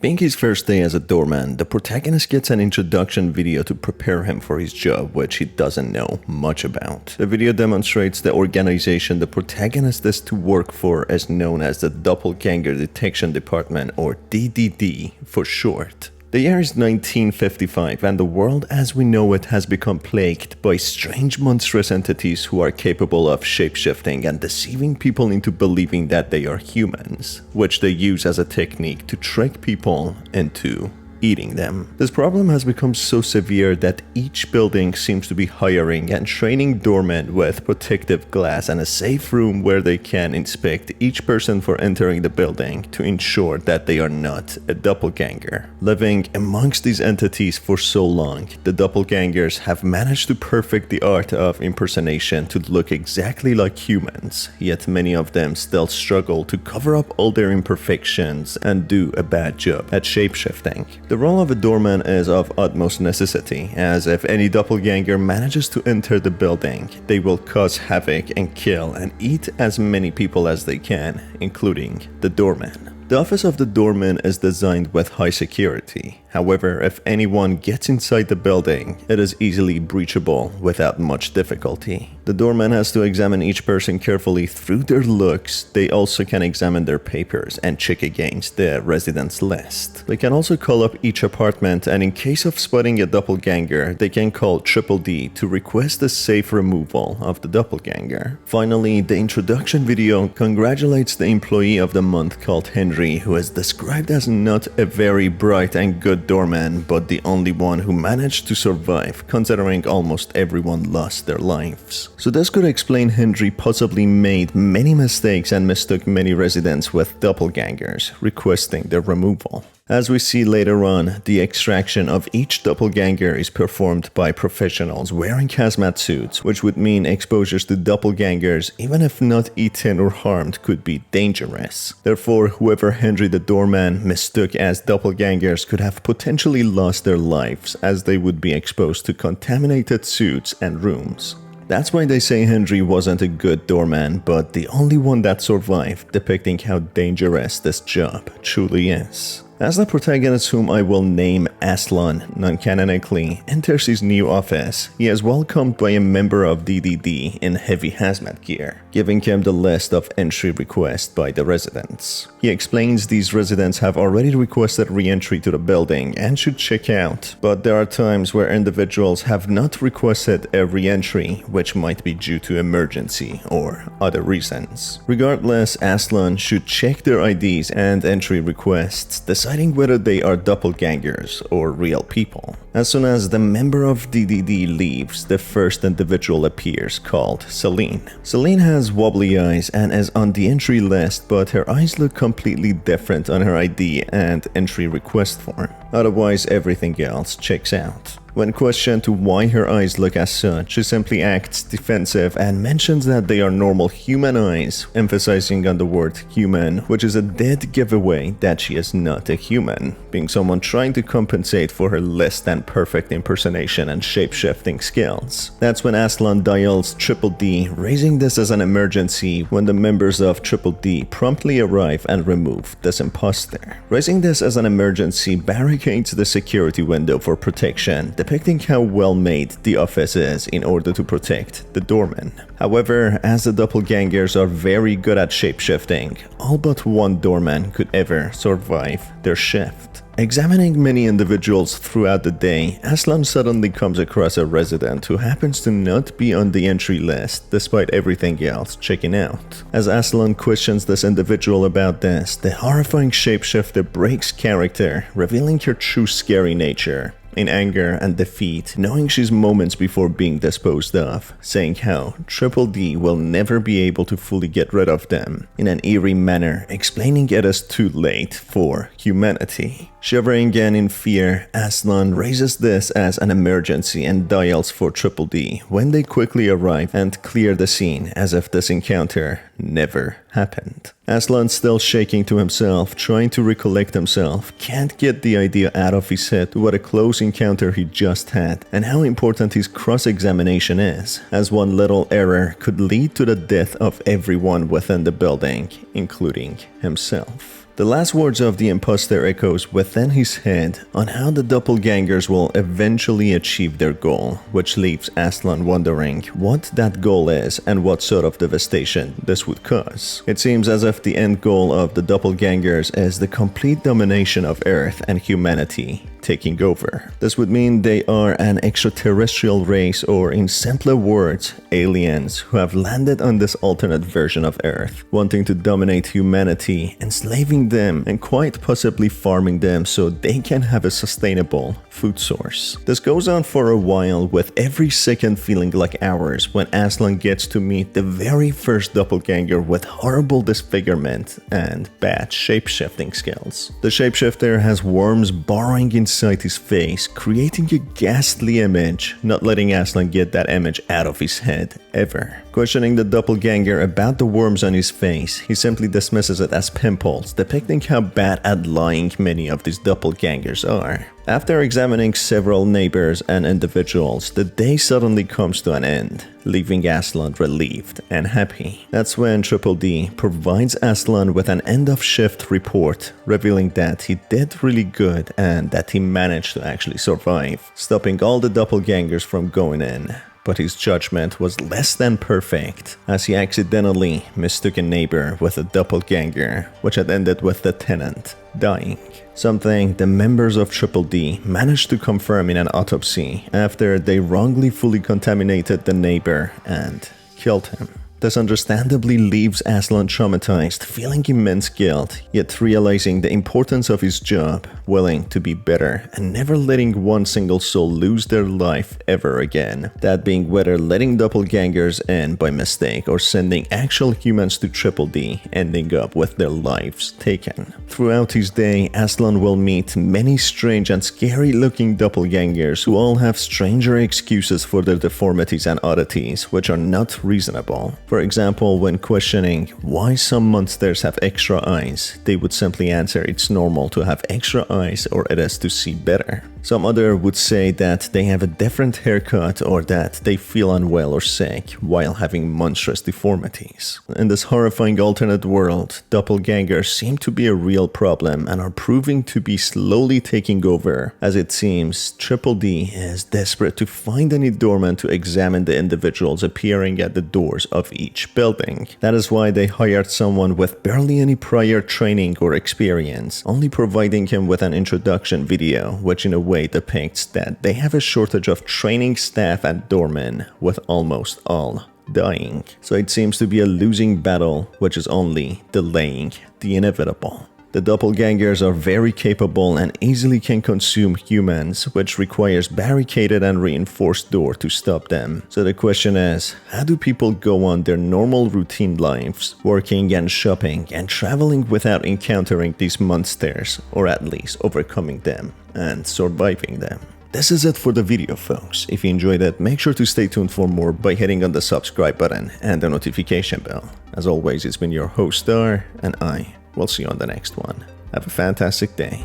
Being his first day as a doorman, the protagonist gets an introduction video to prepare him for his job, which he doesn't know much about. The video demonstrates the organization the protagonist is to work for is known as the Doppelganger Detection Department, or DDD for short. The year is 1955 and the world as we know it has become plagued by strange monstrous entities who are capable of shapeshifting and deceiving people into believing that they are humans, which they use as a technique to trick people into eating them. This problem has become so severe that each building seems to be hiring and training doormen with protective glass and a safe room where they can inspect each person for entering the building to ensure that they are not a doppelganger. Living amongst these entities for so long, the doppelgangers have managed to perfect the art of impersonation to look exactly like humans, yet many of them still struggle to cover up all their imperfections and do a bad job at shapeshifting. The role of a doorman is of utmost necessity, as if any doppelganger manages to enter the building, they will cause havoc and kill and eat as many people as they can, including the doorman. The office of the doorman is designed with high security. However, if anyone gets inside the building, it is easily breachable without much difficulty. The doorman has to examine each person carefully through their looks. They also can examine their papers and check against the residence list. They can also call up each apartment, and in case of spotting a doppelganger, they can call Triple D to request a safe removal of the doppelganger. Finally, the introduction video congratulates the employee of the month called Henry, who is described as not a very bright and good doorman, but the only one who managed to survive, considering almost everyone lost their lives. So this could explain Henry possibly made many mistakes and mistook many residents with doppelgangers, requesting their removal. As we see later on, the extraction of each doppelganger is performed by professionals wearing hazmat suits, which would mean exposures to doppelgangers, even if not eaten or harmed, could be dangerous. Therefore, whoever Henry the doorman mistook as doppelgangers could have potentially lost their lives, as they would be exposed to contaminated suits and rooms. That's why they say Henry wasn't a good doorman, but the only one that survived, depicting how dangerous this job truly is. As the protagonist, whom I will name Ason non-canonically, enters his new office, he is welcomed by a member of DDD in heavy hazmat gear, giving him the list of entry requests by the residents. He explains these residents have already requested re-entry to the building and should check out, but there are times where individuals have not requested a re-entry, which might be due to emergency or other reasons. Regardless, Ason should check their IDs and entry requests, deciding whether they are doppelgangers or real people. As soon as the member of DDD leaves, the first individual appears, called Celine. Celine has wobbly eyes and is on the entry list, but her eyes look completely different on her ID and entry request form. Otherwise, everything else checks out. When questioned to why her eyes look as such, she simply acts defensive and mentions that they are normal human eyes, emphasizing on the word human, which is a dead giveaway that she is not a human, being someone trying to compensate for her less than perfect impersonation and shape-shifting skills. That's when Ason dials Triple D, raising this as an emergency when the members of Triple D promptly arrive and remove this imposter. Raising this as an emergency barricades the security window for protection, depicting how well made the office is in order to protect the doorman. However, as the doppelgangers are very good at shapeshifting, all but one doorman could ever survive their shift. Examining many individuals throughout the day, Ason suddenly comes across a resident who happens to not be on the entry list despite everything else checking out. As Ason questions this individual about this, the horrifying shapeshifter breaks character, revealing her true scary nature. In anger and defeat, knowing she's moments before being disposed of, saying how Triple D will never be able to fully get rid of them, in an eerie manner, explaining it is too late for humanity. Shivering and in fear, Ason raises this as an emergency and dials for Triple D when they quickly arrive and clear the scene as if this encounter never happened. Ason, still shaking to himself, trying to recollect himself, can't get the idea out of his head what a close encounter he just had and how important his cross-examination is, as one little error could lead to the death of everyone within the building, including himself. The last words of the imposter echoes within his head on how the doppelgangers will eventually achieve their goal, which leaves Aslan wondering what that goal is and what sort of devastation this would cause. It seems as if the end goal of the doppelgangers is the complete domination of Earth and humanity taking over. This would mean they are an extraterrestrial race, or in simpler words, aliens who have landed on this alternate version of Earth, wanting to dominate humanity, enslaving them and quite possibly farming them so they can have a sustainable food source. This goes on for a while, with every second feeling like hours when Aslan gets to meet the very first doppelganger with horrible disfigurement and bad shapeshifting skills. The shapeshifter has worms burrowing inside his face, creating a ghastly image, not letting Aslan get that image out of his head ever. Questioning the doppelganger about the worms on his face, he simply dismisses it as pimples, depicting how bad at lying many of these doppelgangers are. After examining several neighbors and individuals, the day suddenly comes to an end, leaving Aslan relieved and happy. That's when Triple D provides Aslan with an end-of-shift report, revealing that he did really good and that he managed to actually survive, stopping all the doppelgangers from going in. But his judgment was less than perfect, as he accidentally mistook a neighbor with a doppelganger, which had ended with the tenant dying. Something the members of Triple D managed to confirm in an autopsy after they wrongly fully contaminated the neighbor and killed him. This understandably leaves Aslan traumatized, feeling immense guilt, yet realizing the importance of his job, willing to be better, and never letting one single soul lose their life ever again. That being whether letting doppelgangers in by mistake or sending actual humans to Triple D, ending up with their lives taken. Throughout his day, Aslan will meet many strange and scary looking doppelgangers who all have stranger excuses for their deformities and oddities, which are not reasonable. For example, when questioning why some monsters have extra eyes, they would simply answer it's normal to have extra eyes or it is to see better. Some other would say that they have a different haircut or that they feel unwell or sick while having monstrous deformities. In this horrifying alternate world, doppelgangers seem to be a real problem and are proving to be slowly taking over, as it seems Triple D is desperate to find any doorman to examine the individuals appearing at the doors of each building. That is why they hired someone with barely any prior training or experience, only providing him with an introduction video, which in a way depicts that they have a shortage of training staff at Doorman, with almost all dying. So it seems to be a losing battle, which is only delaying the inevitable. The doppelgangers are very capable and easily can consume humans, which requires barricaded and reinforced door to stop them. So the question is, how do people go on their normal routine lives, working and shopping and traveling without encountering these monsters, or at least overcoming them and surviving them? This is it for the video, folks. If you enjoyed it, make sure to stay tuned for more by hitting on the subscribe button and the notification bell. As always, it's been your host Star, and I will see you on the next one. Have a fantastic day.